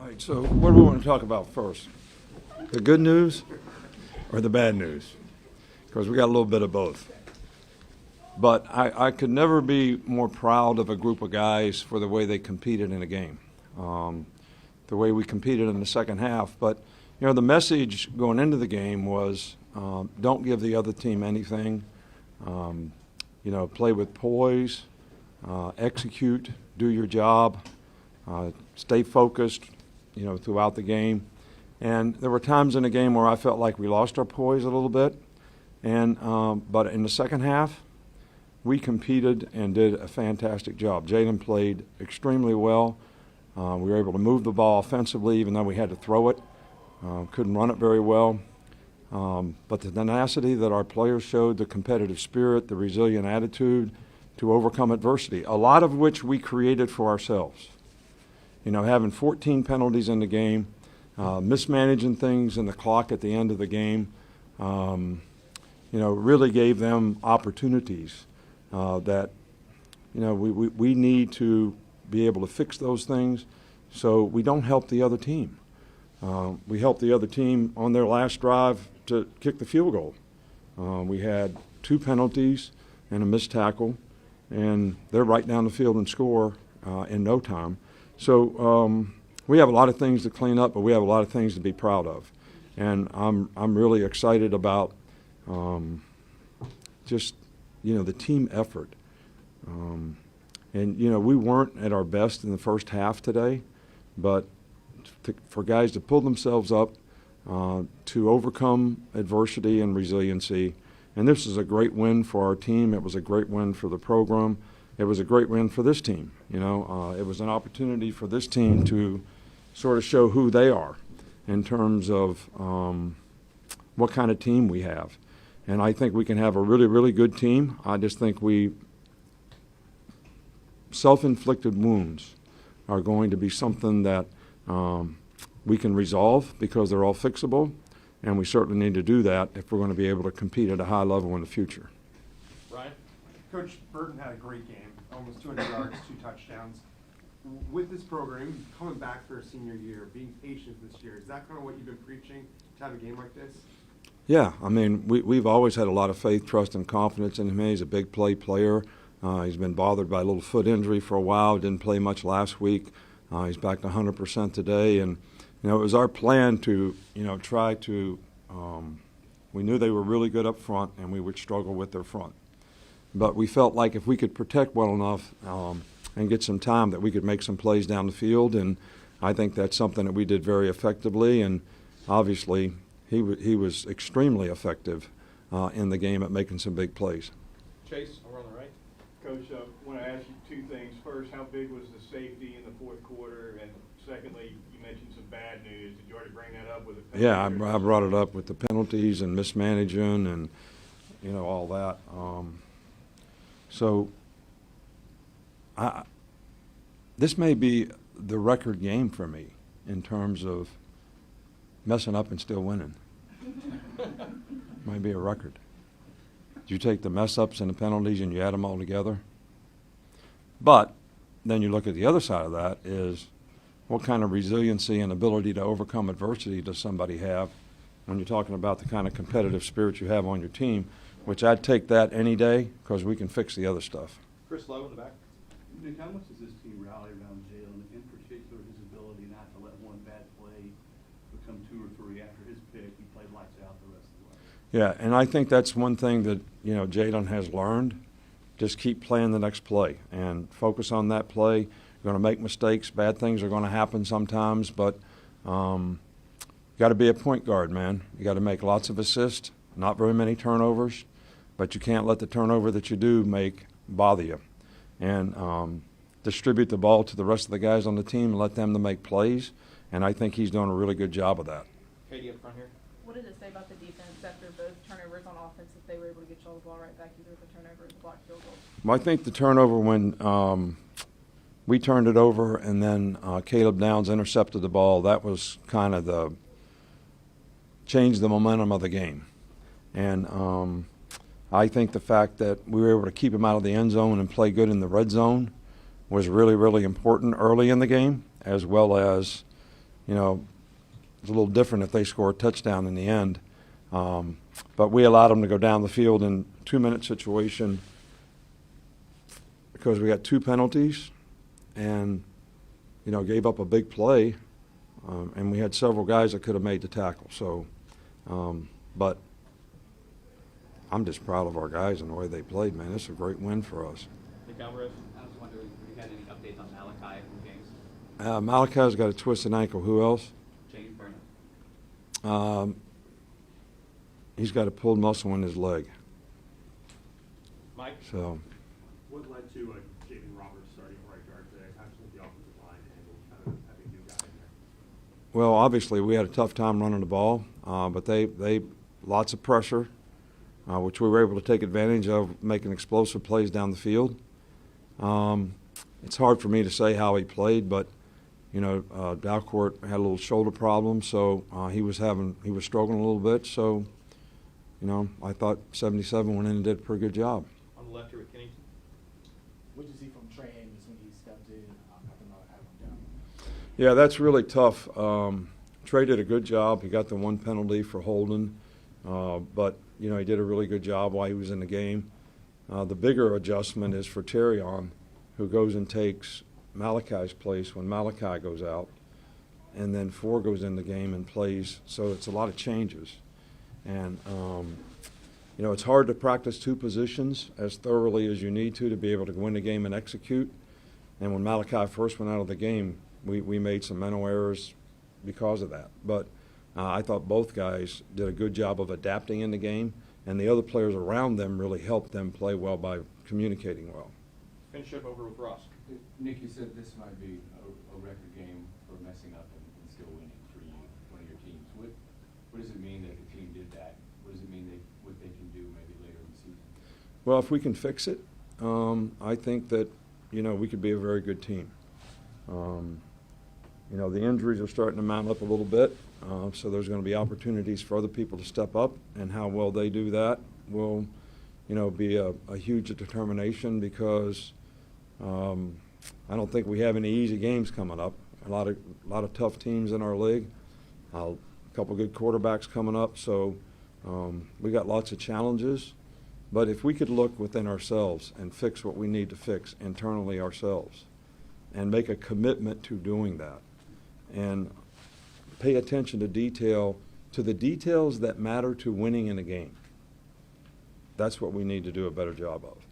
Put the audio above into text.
right, so what do we want to talk about first? The good news or the bad news? Because we got a little bit of both. But I could never be more proud of a group of guys for the way they competed in a game, the way we competed in the second half. But, you know, the message going into the game was don't give the other team anything. You know, play with poise, execute, do your job, stay focused, you know, throughout the game. And there were times in the game where I felt like we lost our poise a little bit. And but in the second half, we competed and did a fantastic job. Jalen played extremely well. We were able to move the ball offensively, even though we had to throw it. Couldn't run it very well. But the tenacity that our players showed, the competitive spirit, the resilient attitude to overcome adversity, a lot of which we created for ourselves. You know, having 14 penalties in the game, mismanaging things in the clock at the end of the game, you know, really gave them opportunities that, you know, we need to be able to fix those things so we don't help the other team. We helped the other team on their last drive to kick the field goal. We had 2 penalties and a missed tackle, and they're right down the field and score in no time. So we have a lot of things to clean up, but we have a lot of things to be proud of. And I'm really excited about just, you know, the team effort. And, you know, we weren't at our best in the first half today, but for guys to pull themselves up, to overcome adversity and resiliency. And this is a great win for our team. It was a great win for the program. It was a great win for this team. You know, it was an opportunity for this team to sort of show who they are in terms of what kind of team we have. And I think we can have a really, really good team. I just think self-inflicted wounds are going to be something that we can resolve because they're all fixable, and we certainly need to do that if we're going to be able to compete at a high level in the future. Ryan? Coach Burton had a great game, almost 200 yards, 2 touchdowns. With this program, coming back for a senior year, being patient this year, is that kind of what you've been preaching to have a game like this? Yeah, I mean, we've always had a lot of faith, trust, and confidence in him. He's a big play player. He's been bothered by a little foot injury for a while, didn't play much last week. He's back to 100% today, and you know, it was our plan to, you know, try to, we knew they were really good up front and we would struggle with their front. But we felt like if we could protect well enough and get some time that we could make some plays down the field, and I think that's something that we did very effectively, and obviously he was extremely effective in the game at making some big plays. Chase, over on the right. Coach, I want to ask you 2 things. First, how big was the safety in the fourth quarter? And secondly, you mentioned some bad news. Did you already bring that up with the penalties? Yeah, I brought it up with the penalties and mismanaging and, you know, all that. So this may be the record game for me in terms of messing up and still winning. Might be a record. You take the mess-ups and the penalties and you add them all together. But then you look at the other side of that is what kind of resiliency and ability to overcome adversity does somebody have when you're talking about the kind of competitive spirit you have on your team, which I'd take that any day because we can fix the other stuff. Chris Lowe in the back. Nick, how much does this team rally around Jalen, in particular his ability not to let one bad play become 2 or 3 after his pick? He played lights out the rest of the way. Yeah, and I think that's one thing that, you know, Jalen has learned. Just keep playing the next play and focus on that play. You're going to make mistakes. Bad things are going to happen sometimes, but you got to be a point guard, man. You got to make lots of assists, not very many turnovers, but you can't let the turnover that you do make bother you. And distribute the ball to the rest of the guys on the team and let them to make plays, and I think he's doing a really good job of that. Katie up front here. What did it say about the defense after both turnovers on offense that they were able to get y'all the ball right back either with the turnover or the blocked field goal? Well, I think the turnover when we turned it over and then Caleb Downs intercepted the ball, that was kind of the changed the momentum of the game. And I think the fact that we were able to keep him out of the end zone and play good in the red zone was really, really important early in the game, as well as you know, it's a little different if they score a touchdown in the end. But we allowed them to go down the field in 2-minute situation because we got 2 penalties and, you know, gave up a big play. And we had several guys that could have made the tackle. So, but I'm just proud of our guys and the way they played, man. It's a great win for us. Nick Alvarez, I was wondering if you had any updates on Malachi from James? Malachi's got a twisted ankle. Who else? James Burton. He's got a pulled muscle in his leg. Mike? So, What led to Jalen Roberts starting right guard today? How did the offensive line handle kind of having a new guy in there? well, obviously we had a tough time running the ball, but they lots of pressure, which we were able to take advantage of, making explosive plays down the field. It's hard for me to say how he played, but you know, Dalcourt had a little shoulder problem, so he was struggling a little bit. So, you know, I thought 77 went in and did a pretty good job. On the left here with Kennington. What did you see from Trey Amos when he stepped in after Malachi went down? Yeah, that's really tough. Trey did a good job. He got the 1 penalty for holding, but you know, he did a really good job while he was in the game. The bigger adjustment is for Terrion, who goes and takes Malachi's place when Malachi goes out, and then 4 goes in the game and plays. So it's a lot of changes. And, you know, it's hard to practice 2 positions as thoroughly as you need to be able to win the game and execute. And when Malachi first went out of the game, we made some mental errors because of that. But I thought both guys did a good job of adapting in the game, and the other players around them really helped them play well by communicating well. Finish up over with Ross. Nick, you said this might be a record game for messing up and still winning for you, one of your teams. What does it mean that the team did that? What does it mean what they can do maybe later in the season? Well, if we can fix it, I think that, you know, we could be a very good team. You know, the injuries are starting to mount up a little bit, so there's going to be opportunities for other people to step up, and how well they do that will, you know, be a huge determination, because I don't think we have any easy games coming up. A lot of tough teams in our league, a couple good quarterbacks coming up, so we got lots of challenges. But if we could look within ourselves and fix what we need to fix internally ourselves, and make a commitment to doing that, and pay attention to the details that matter to winning in a game, that's what we need to do a better job of.